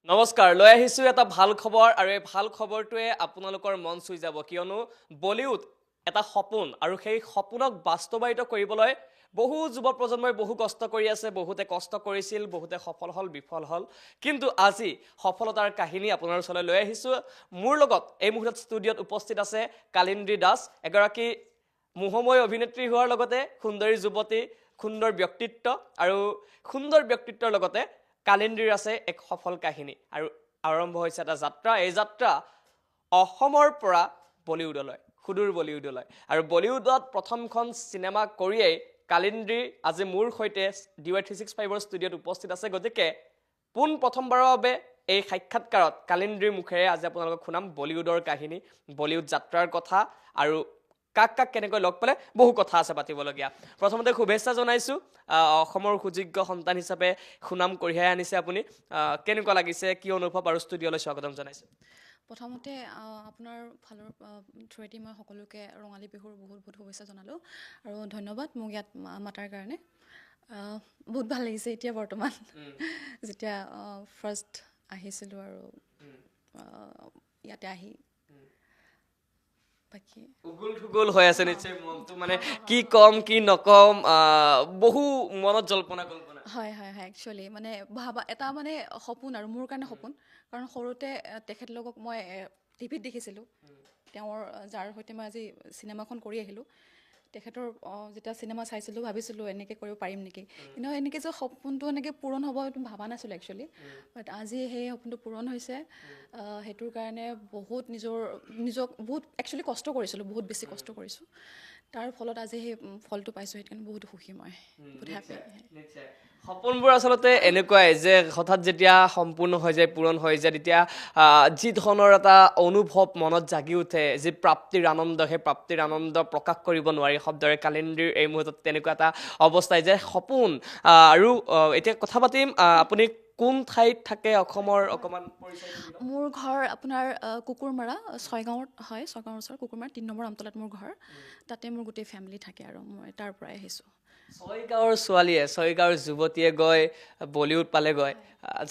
নমস্কাৰ লৈ আহিছো এটা ভাল খবৰ আৰু এই ভাল খবৰটোৱে আপোনালোকৰ মন চুই যাব কিয়নো বলিউড এটা সপোন আৰু সেই সপোনক বাস্তৱায়িত কৰিবলৈ বহু যুৱ প্ৰজন্মই বহু কষ্ট কৰি আছে বহুতে কষ্ট কৰিছিল বহুতে সফল হল বিফল হল কিন্তু আজি সফলতাৰ কাহিনী আপোনাৰ ওচৰলৈ লৈ আহিছো মোৰ লগত এই মুহূৰ্তত ষ্টুডিঅত উপস্থিত আছে কালিন্দী দাস এগৰাকী মোহময় অভিনেত্ৰী হোৱাৰ লগতে সুন্দৰী যুৱতী সুন্দৰ ব্যক্তিত্ব আৰু সুন্দৰ ব্যক্তিত্বৰ লগতে কালিন্দীৰ আছে এক সফল কাহিনী আৰু আৰম্ভ হৈছে এটা যাত্ৰা এই যাত্ৰা অসমৰ পৰা বলিউডলৈ সুদূৰ বলিউডলৈ আৰু বলিউডত প্ৰথমখন সিনেমা কৰিয়েই কালিন্দী আজি মোৰ সৈতে DY365ৰ ষ্টুডিঅত উপস্থিত আছে গতিকে পোন প্ৰথমবাৰৰ বাবে এই সাক্ষাৎকাৰত কালিন্দীৰ মুখেৰে আজি আপোনালোকক শুনাম বলিউডৰ কাহিনী বলিউড যাত্ৰাৰ কথা আৰু কাক কাক কেনেকৈ লগ পালে বহু কথা আছে পাতিবলগীয়া প্ৰথমতে শুভেচ্ছা জনাইছো অসমৰ সুযোগ্য সন্তান হিচাপে সুনাম কঢ়িয়াই আনিছে আপুনি কেনেকুৱা লাগিছে কি অনুভৱ আৰু ষ্টুডিঅলৈ স্বাগতম জনাইছো প্ৰথমতে আপোনাৰ ফালৰ থ্ৰুৱেদি মই সকলোকে ৰঙালী বিহুৰ বহুত বহুত শুভেচ্ছা জনালোঁ আৰু ধন্যবাদ মোক ইয়াত মাতাৰ কাৰণে বহুত ভাল লাগিছে এতিয়া বৰ্তমান যেতিয়া ফাৰ্ষ্ট আহিছিলোঁ আৰু ইয়াতে আহি বাকী উগুল থুগুল হৈ আছে নিশ্চয় মনটো মানে কি কম কি নকম বহু মনত জল্পনা কল্পনা হয় হয় হয় একচুৱেলি মানে ভাবা এটা মানে সপোন আৰু মোৰ কাৰণে সপোন কাৰণ সৰুতে তেখেতলোকক মই টিভিত দেখিছিলোঁ তেওঁৰ যাৰ সৈতে মই আজি চিনেমাখন কৰি আহিলোঁ তেখেতৰ যেতিয়া চিনেমা চাইছিলোঁ ভাবিছিলোঁ এনেকৈ কৰিব পাৰিম নেকি কিন্তু এনেকৈ যে সপোনটো এনেকৈ পূৰণ হ'ব সেইটো ভাবা নাছিলোঁ একচুৱেলি বাট আজি সেই সপোনটো পূৰণ হৈছে সেইটোৰ কাৰণে বহুত নিজক বহুত একচুৱেলি কষ্ট কৰিছিলোঁ বহুত বেছি কষ্ট কৰিছোঁ তাৰ ফলত আজি সেই ফলটো পাইছোঁ সেইকাৰণে বহুত সুখী মই বহুত হেপী সপোনবোৰ আচলতে এনেকুৱাই যে হঠাৎ যেতিয়া সম্পূৰ্ণ হৈ যায় পূৰণ হৈ যায় তেতিয়া যি ধৰণৰ এটা অনুভৱ মনত জাগি উঠে যি প্ৰাপ্তিৰ আনন্দ সেই প্ৰাপ্তিৰ আনন্দ প্ৰকাশ কৰিব নোৱাৰি শব্দৰে কালিন্দীৰ এই মুহূৰ্তত তেনেকুৱা এটা অৱস্থাই যে সপোন আৰু এতিয়া কথা পাতিম আপুনি কোন ঠাইত থাকে অসমৰ অকণমান মোৰ ঘৰ আপোনাৰ কুকুৰমাৰা ছয়গাঁৱত হয় ছয়গাঁৱৰ ওচৰত কুকুৰমাৰা ৩ নম্বৰ আমতলাত মোৰ ঘৰ তাতে মোৰ গোটেই ফেমিলি থাকে আৰু মই তাৰ পৰাই আহিছোঁ ছয়গাঁৱৰ ছোৱালীয়ে ছয়গাঁৱৰ যুৱতীয়ে গৈ বলিউড পালেগৈ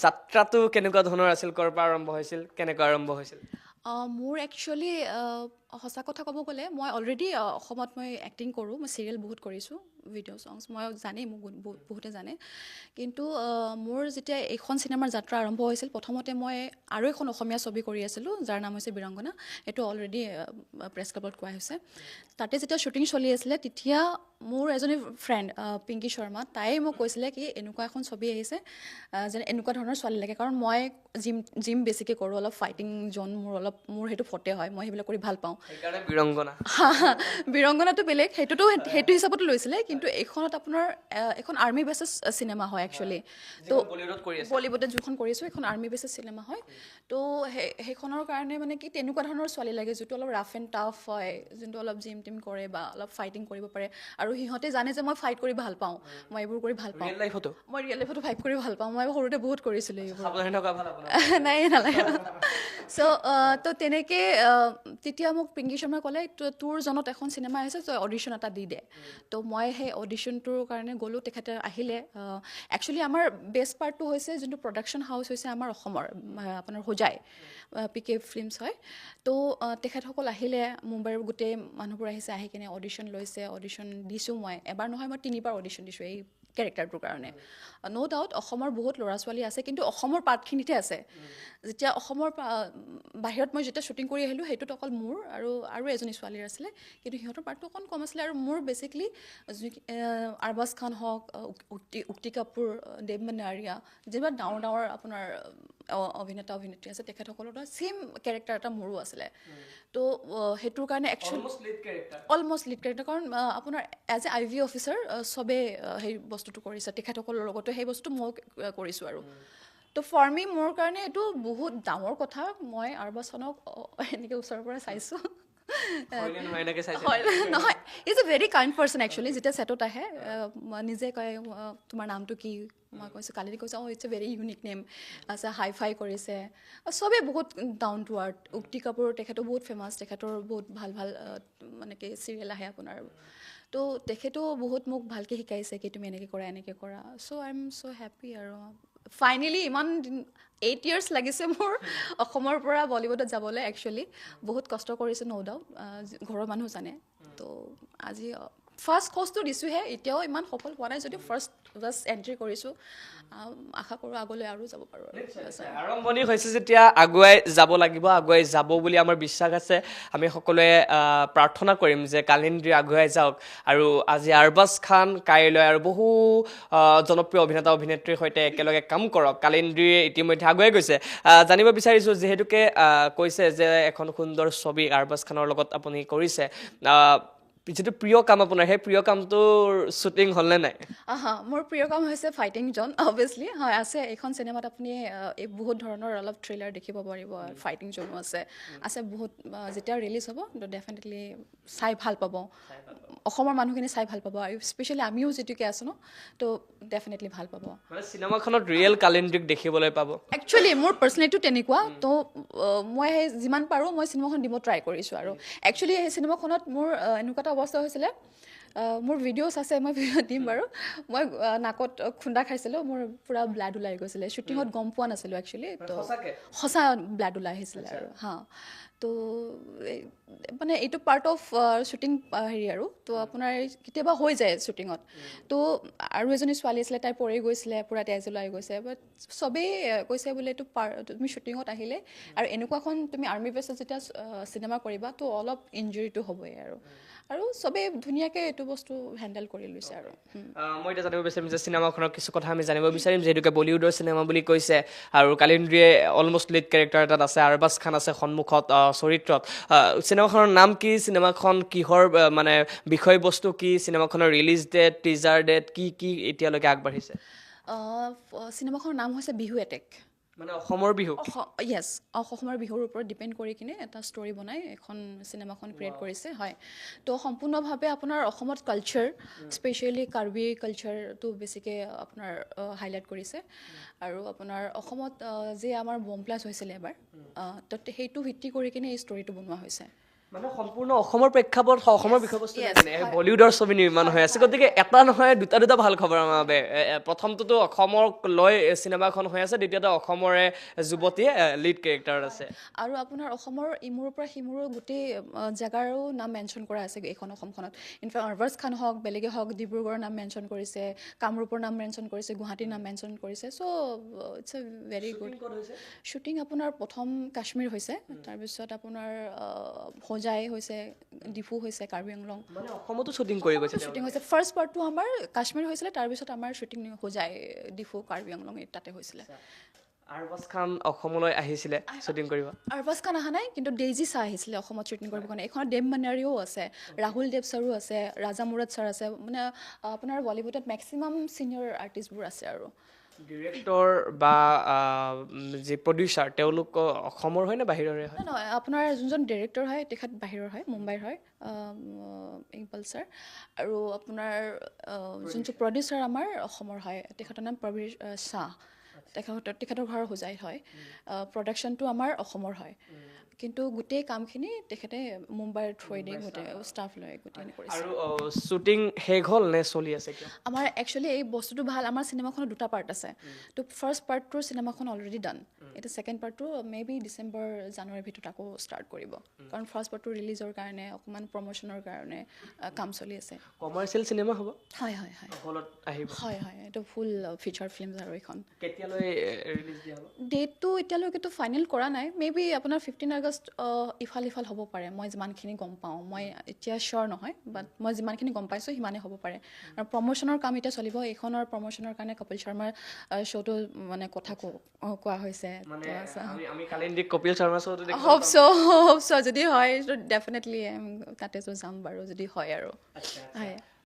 যাত্ৰাটো কেনেকুৱা ধৰণৰ আছিল ক'ৰ পৰা আৰম্ভ হৈছিল কেনেকুৱা আৰম্ভ হৈছিল মোৰ একচুৱেলি সঁচা কথা ক'ব গ'লে মই অলৰেডি অসমত মই এক্টিং কৰোঁ মই চিৰিয়েল বহুত কৰিছোঁ ভিডিঅ' ছংছ মই জানেই মোক বহুতে জানে কিন্তু মোৰ যেতিয়া এইখন চিনেমাৰ যাত্ৰা আৰম্ভ হৈছিল প্ৰথমতে মই আৰু এখন অসমীয়া ছবি কৰি আছিলোঁ যাৰ নাম হৈছে বীৰাংগনা এইটো অলৰেডি প্ৰেছ ক্লাবত কোৱা হৈছে তাতে যেতিয়া শ্বুটিং চলি আছিলে তেতিয়া মোৰ এজনী ফ্ৰেণ্ড পিংকি শৰ্মা তাই মোক কৈছিলে কি এনেকুৱা এখন ছবি আহিছে যেন এনেকুৱা ধৰণৰ ছোৱালী লাগে কাৰণ মই জিম বেছিকৈ কৰোঁ অলপ ফাইটিং জ'ন মোৰ সেইটো ফটে হয় মই সেইবিলাক কৰি ভাল পাওঁ সেইকাৰণে বীৰংগনা বীৰংগনাটো বেলেগ সেইটো হিচাপতো লৈছিলে কিন্তু এইখনত আপোনাৰ এখন আৰ্মি বেচিছ চিনেমা হয় একচুৱেলি তো বলিউডত যোনখন কৰিছোঁ এখন আৰ্মি বেচিছ চিনেমা হয় তো সেইখনৰ কাৰণে মানে কি তেনেকুৱা ধৰণৰ ছোৱালী লাগে যিটো অলপ ৰাফ এণ্ড টাফ হয় যোনটো অলপ জিম টিম কৰে বা অলপ ফাইটিং কৰিব পাৰে আৰু সিহঁতে জানে যে মই ফাইট কৰি ভাল পাওঁ মই এইবোৰ কৰি ভাল পাওঁ মই ৰিয়েল লাইফতো ফাইট কৰি ভাল পাওঁ মই সৰুতে বহুত কৰিছিলোঁ এইবোৰ নাই নালাগে চ' তো তেনেকৈ তেতিয়া মোক পিংকি শৰ্মাই ক'লে তোৰ জনত এখন চিনেমা আহিছে তই অডিশ্যন এটা দি দে তো মই সেই অডিশ্যনটোৰ কাৰণে গ'লোঁ তেখেতে আহিলে একচুৱেলি আমাৰ বেষ্ট পাৰ্টটো হৈছে যোনটো প্ৰডাকশ্যন হাউচ হৈছে আমাৰ অসমৰ আপোনাৰ হোজাই PK ফিল্মছ হয় তো তেখেতসকল আহিলে মুম্বাইৰ গোটেই মানুহবোৰ আহিছে আহি কিনে অডিশ্যন লৈছে অডিশ্যন দিছোঁ মই এবাৰ নহয় মই 3বাৰ অডিশ্যন দিছোঁ এই কেৰেক্টাৰটোৰ কাৰণে ন' ডাউট অসমৰ বহুত ল'ৰা ছোৱালী আছে কিন্তু অসমৰ পাৰ্টখিনিতে আছে যেতিয়া অসমৰ বাহিৰত মই যেতিয়া শ্বুটিং কৰি আহিলোঁ সেইটোত অকল মোৰ আৰু এজনী ছোৱালীৰ আছিলে কিন্তু সিহঁতৰ পাৰ্টটো অকণ কম আছিলে আৰু মোৰ বেছিকলি আৰবাজ খান হওক উক্তি কাপুৰ দেৱমণি আৰিয়া যিবিলাক ডাঙৰ ডাঙৰ আপোনাৰ অভিনেতা অভিনেত্ৰী আছে তেখেতসকলৰ ছেইম কেৰেক্টাৰ এটা মোৰো আছিলে তো সেইটোৰ কাৰণে একচুৱেলি অলমষ্ট লিড কেৰেক্টাৰ কাৰণ আপোনাৰ এজ এ IV অফিচাৰ চবেই সেই বস্তুটো কৰিছে তেখেতসকলৰ লগতো সেই বস্তু মই কৰিছোঁ আৰু তো ফৰ মি মোৰ কাৰণে এইটো বহুত ডাঙৰ কথা মই আৰবাজ খানক এনেকৈ ওচৰৰ পৰা চাইছোঁ নহয় is a very kind person actually যেতিয়া ছেটত আহে নিজে কয় তোমাৰ নামটো কি মই কৈছোঁ কালিনী কৈছোঁ it's a very unique name আচ্ছা হাই ফাই কৰিছে চবেই বহুত ডাউন টু আৰ্থ উক্তি কাপুৰ তেখেতো বহুত ফেমাছ তেখেতৰ বহুত ভাল ভাল মানে কি চিৰিয়েল আহে আপোনাৰ তো তেখেতেও বহুত মোক ভালকৈ শিকাইছে কি তুমি এনেকৈ কৰা চ' আই এম চ' হেপ্পী আৰু ফাইনেলি ইমান 8 years লাগিছে মোৰ অসমৰ পৰা বলিউডত যাবলৈ একচুৱেলি বহুত কষ্ট কৰিছে ন' ডাউট ঘৰৰ মানুহ জানে তো আজি ফাৰ্ষ্ট কষ্টটো দিছোঁহে এতিয়াও ইমান সফল হোৱা নাই যদি ফাৰ্ষ্ট জাষ্ট এণ্ট্ৰি কৰিছোঁ আশা কৰোঁ আগলৈ আৰু যাব পাৰোঁ আৰম্ভণি হৈছে যেতিয়া আগুৱাই যাব লাগিব আগুৱাই যাব বুলি আমাৰ বিশ্বাস আছে আমি সকলোৱে প্ৰাৰ্থনা কৰিম যে কালিন্দী আগুৱাই যাওক আৰু আজি আৰবাজ খান কাইলৈ আৰু বহু জনপ্ৰিয় অভিনেতা অভিনেত্ৰীৰ সৈতে একেলগে কাম কৰক কালিন্দী ইতিমধ্যে আগুৱাই গৈছে জানিব বিচাৰিছোঁ যিহেতুকে কৈছে যে এখন সুন্দৰ ছবি আৰবাজ খানৰ লগত আপুনি কৰিছে যিটো প্ৰিয় কাম আপোনাৰ সেই প্ৰিয় কামটোৰ শ্বুটিং হ'লনে নাই মোৰ প্ৰিয় কাম হৈছে ফাইটিং জন অভিয়াছলি হয় আছে এইখন চিনেমাত আপুনি এই বহুত ধৰণৰ অলপ থ্ৰিলাৰ দেখিব পাৰিব ফাইটিং জনো আছে বহুত যেতিয়া ৰিলিজ হ'ব তো ডেফিনেটলি চাই ভাল পাব অসমৰ মানুহখিনি চাই ভাল পাব আৰু স্পেচিয়েলি আমিও যিটোকে আছোঁ ন তো ডেফিনেটলি ভাল পাব মানে চিনেমাখনত ৰিয়েল কালিন্দীক দেখিবলৈ পাব একচুৱেলি মোৰ পাৰ্চনেলিটিটো তেনেকুৱা তো মই সেই যিমান পাৰোঁ মই চিনেমাখন দিব ট্ৰাই কৰিছোঁ আৰু একচুৱেলি সেই চিনেমাখনত মোৰ এনেকুৱা এটা অৱস্থা হৈছিলে মোৰ ভিডিঅ'ছ আছে মই ভিডিঅ' দিম বাৰু মই নাকত খুন্দা খাইছিলোঁ মোৰ পূৰা ব্লাড ওলাই গৈছিলে শ্বুটিঙত গম পোৱা নাছিলোঁ একচুৱেলি তো সঁচা ব্লাড ওলাই আহিছিলে আৰু তো মানে এইটো পাৰ্ট অফ শ্বুটিং হেৰি আৰু তো আপোনাৰ কেতিয়াবা হৈ যায় শ্বুটিঙত তো আৰু এজনী ছোৱালী আছিলে তাই পৰি গৈছিলে পূৰা তেজ ওলাই গৈছে বাট চবেই কৈছে বোলে এইটো তুমি শ্বুটিঙত আহিলে আৰু এনেকুৱাখন তুমি আৰ্মি বেছত যেতিয়া চিনেমা কৰিবা তো অলপ ইঞ্জুৰিটো হ'বই আৰু চবেই ধুনীয়াকৈ এইটো বস্তু হেণ্ডেল কৰি লৈছে আৰু মই এতিয়া জানিব বিচাৰিম যে চিনেমাখনৰ কিছু কথা আমি জানিব বিচাৰিম যিহেতুকে বলিউডৰ চিনেমা বুলি কৈছে আৰু কালিন্দীয়ে অলমষ্ট লিড কেৰেক্টাৰ এটাত আছে আৰবাজ খান আছে সন্মুখত চৰিত্ৰত চিনেমাখনৰ নাম কি চিনেমাখন কিহৰ মানে বিষয়বস্তু কি চিনেমাখনৰ ৰিলিজ ডেট টিজাৰ ডেট কি এতিয়ালৈকে আগবাঢ়িছে চিনেমাখনৰ নাম হৈছে বিহু এটেক মানে অসমৰ বিহু য়েছ অসমৰ বিহুৰ ওপৰত ডিপেণ্ড কৰি কিনে এটা ষ্টৰি বনাই এখন চিনেমাখন ক্ৰিয়েট কৰিছে হয় তো সম্পূৰ্ণভাৱে আপোনাৰ অসমত কালচাৰ স্পেচিয়েলি কাৰ্বি কালচাৰটো বেছিকৈ আপোনাৰ হাইলাইট কৰিছে আৰু আপোনাৰ অসমত যে আমাৰ বম ব্লাষ্ট হৈছিলে এবাৰ তো সেইটো ভিত্তি কৰি কিনে এই ষ্টৰিটো বনোৱা হৈছে মানে সম্পূৰ্ণ অসমৰ প্ৰেক্ষাপট অসমৰ বিষয়বস্তু বলিউডৰ ছবি নিৰ্মাণ হৈ আছে গতিকে এটা নহয় দুটা ভাল খবৰ আমাৰ বাবে প্ৰথমটোতো অসমক লৈ চিনেমাখন হৈ আছে দ্বিতীয়তে অসমৰে যুৱতীয়ে লিড কেৰেক্টাৰত আছে আৰু আপোনাৰ অসমৰ ইমূৰৰ পৰা সিমূৰৰ গোটেই জেগাৰো নাম মেনশ্যন কৰা আছে এইখন অসমখনত ইনফেক্ট আৰবাজ খান হওক বেলেগে হওক ডিব্ৰুগড়ৰ নাম মেনশ্যন কৰিছে কামৰূপৰ নাম মেনশ্যন কৰিছে গুৱাহাটীৰ নাম মেনশ্যন কৰিছে so' it's a very good shooting আপোনাৰ প্ৰথম কাশ্মীৰ হৈছে তাৰপিছত আপোনাৰ হোজাই হৈছে ডিফু হৈছে কাৰ্বি আংলং মানে অসমতো শ্বুটিং কৰি গৈছে শ্বুটিং হৈছে ফাৰ্ষ্ট পাৰ্টটো আমাৰ কাশ্মীৰ হৈছিলে তাৰপিছত আমাৰ শ্বুটিং হোজাই ডিফু কাৰ্বি আংলং তাতে হৈছিলে আৰবাজ খান অসমলৈ আহিছিলে শ্বুটিং কৰিব আৰবাজ খান অহা নাই কিন্তু ডেইজি চাহ আহিছিলে অসমত শ্বুটিং কৰিবৰ কাৰণে এইখনত দেৱ মানাৰীও আছে ৰাহুল দেৱ ছাৰো আছে ৰাজা মুৰাদ ছাৰ আছে মানে আপোনাৰ বলিউডত মেক্সিমাম ছিনিয়ৰ আৰ্টিষ্টবোৰ আছে আৰু ডিৰেক্টৰ বা যি প্ৰডিউচাৰ তেওঁলোক অসমৰ হয় নে বাহিৰৰে হয় নহয় আপোনাৰ যোনজন ডিৰেক্টৰ হয় তেখেত বাহিৰৰ হয় মুম্বাইৰ হয় ইকবাল ছাৰ আৰু আপোনাৰ যোনটো প্ৰডিউচাৰ আমাৰ অসমৰ হয় তেখেতৰ নাম প্ৰবীৰ শ্বাহ তেখেতৰ ঘৰ হোজাই হয় প্ৰডাকশ্যনটো আমাৰ অসমৰ হয় কিন্তু গোটেই কামখিনি তেখেতে মুম্বাইৰ থ্ৰুৱেদি গোটেই ষ্টাফ লৈ গোটেইখিনি কৰিছে আৰু শ্বুটিং শেষ হ'ল নে চলি আছে আমাৰ একচুৱেলি এই বস্তুটো ভাল আমাৰ চিনেমাখনত দুটা পাৰ্ট আছে তো ফাৰ্ষ্ট পাৰ্টটোৰ চিনেমাখন অলৰেডি ডান এতিয়া ছেকেণ্ড পাৰ্টটো মে বি ডিচেম্বৰ জানুৱাৰীৰ ভিতৰত আকৌ ষ্টাৰ্ট কৰিব কাৰণ ফাৰ্ষ্ট পাৰ্টটো ৰিলিজৰ কাৰণে অকণমান প্ৰমোশ্যনৰ কাৰণে কাম চলি আছে কমাৰ্চিয়েল চিনেমা হ'ব হয় হলত আহিব হয় এইটো ফুল ফিচাৰ ফিল্ম আৰু এইখন কেতিয়ালৈ ৰিলিজ দিয়া হ'ব ডেটটো এতিয়ালৈকেতো ফাইনেল কৰা নাই মে বি আপোনাৰ 15 আগষ্ট ইফাল হ'ব পাৰে মই যিমানখিনি গম পাওঁ মই এতিয়া চিয়'ৰ নহয় বাট মই যিমানখিনি গম পাইছোঁ সিমানেই হ'ব পাৰে আৰু প্ৰমোশ্যনৰ কাম এতিয়া চলিব এইখনৰ প্ৰমোশ্যনৰ কাৰণে কপিল শৰ্মাৰ শ্ব'টো মানে কথা কোৱা হৈছে হোপ চ' যদি হয় ডেফিনেটলি তাতে যাম বাৰু যদি হয় আৰু হয়